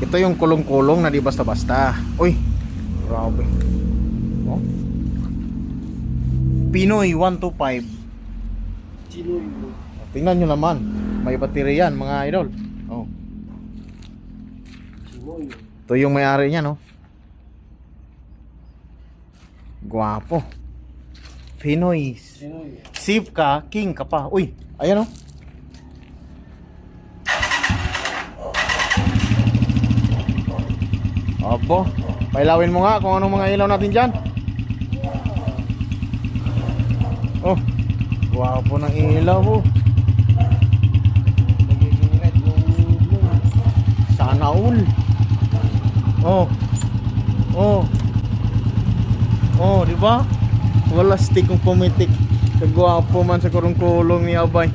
Ito yung kulong-kulong na di basta-basta. Uy, grabe. Oh? Pinoy 125. Tingnan nyo naman, may baterya yan mga idol. Oh. Ito yung may-ari niya, no? Guwapo. Pinoy. Save ka, king ka pa. Uy, ayan, oh. Abo, pailawin mo nga kung anong mga ilaw natin dyan. Oh, guwapo ng ilaw, oh. Sana all. Oh. Oh. Oh, di ba? Wala stick kung pumitik. Kagwapo man sa kurong-kulong ni Abay.